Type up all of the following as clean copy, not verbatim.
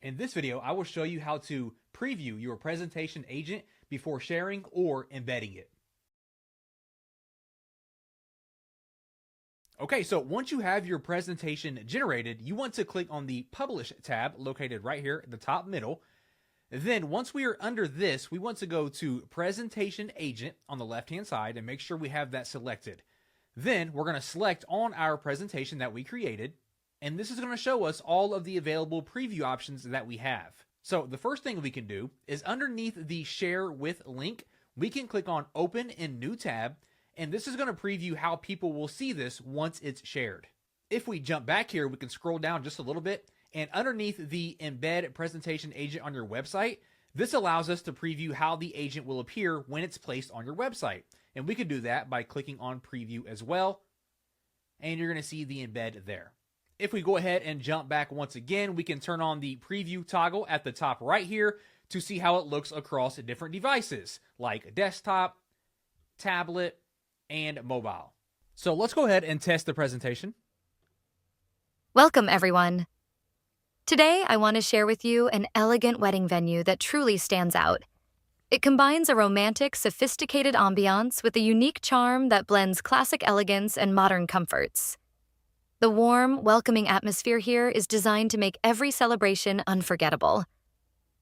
In this video, I will show you how to preview your presentation agent before sharing or embedding it. Okay, so once you have your presentation generated, you want to click on the Publish tab located right here at the top middle. Then once we are under this, we want to go to Presentation Agent on the left-hand side and make sure we have that selected. Then we're going to select on our presentation that we created, and this is going to show us all of the available preview options that we have. So the first thing we can do is underneath the Share With link, we can click on Open in New Tab, and this is going to preview how people will see this once it's shared. If we jump back here, we can scroll down just a little bit, and underneath the Embed Presentation Agent on your website, this allows us to preview how the agent will appear when it's placed on your website. And we can do that by clicking on Preview as well, and you're going to see the embed there. If we go ahead and jump back once again, we can turn on the Preview toggle at the top right here to see how it looks across different devices, like desktop, tablet, and mobile. So let's go ahead and test the presentation. Welcome, everyone. Today, I want to share with you an elegant wedding venue that truly stands out. It combines a romantic, sophisticated ambiance with a unique charm that blends classic elegance and modern comforts. The warm, welcoming atmosphere here is designed to make every celebration unforgettable.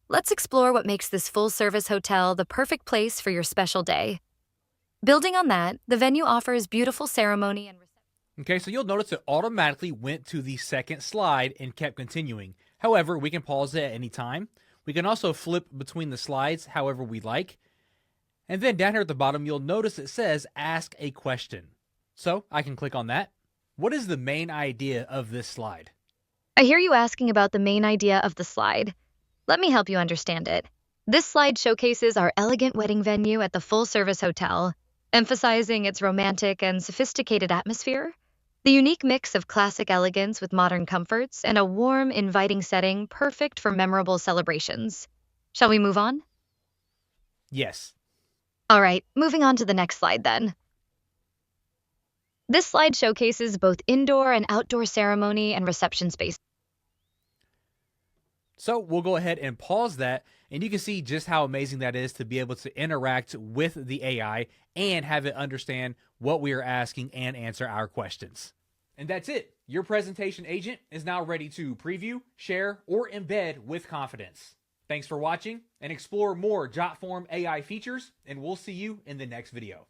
Let's explore what makes this full-service hotel the perfect place for your special day. Building on that, the venue offers beautiful ceremony and reception. Okay, so you'll notice it automatically went to the second slide and kept continuing. However, we can pause it at any time. We can also flip between the slides however we like. And then down here at the bottom, you'll notice it says Ask a Question. So I can click on that. What is the main idea of this slide? I hear you asking about the main idea of the slide. Let me help you understand it. This slide showcases our elegant wedding venue at the full-service hotel, emphasizing its romantic and sophisticated atmosphere. The unique mix of classic elegance with modern comforts and a warm, inviting setting perfect for memorable celebrations. Shall we move on? Yes. All right, moving on to the next slide then. This slide showcases both indoor and outdoor ceremony and reception space. So we'll go ahead and pause that, and you can see just how amazing that is to be able to interact with the AI and have it understand what we are asking and answer our questions. And that's it. Your presentation agent is now ready to preview, share, or embed with confidence. Thanks for watching, and explore more Jotform AI features, and we'll see you in the next video.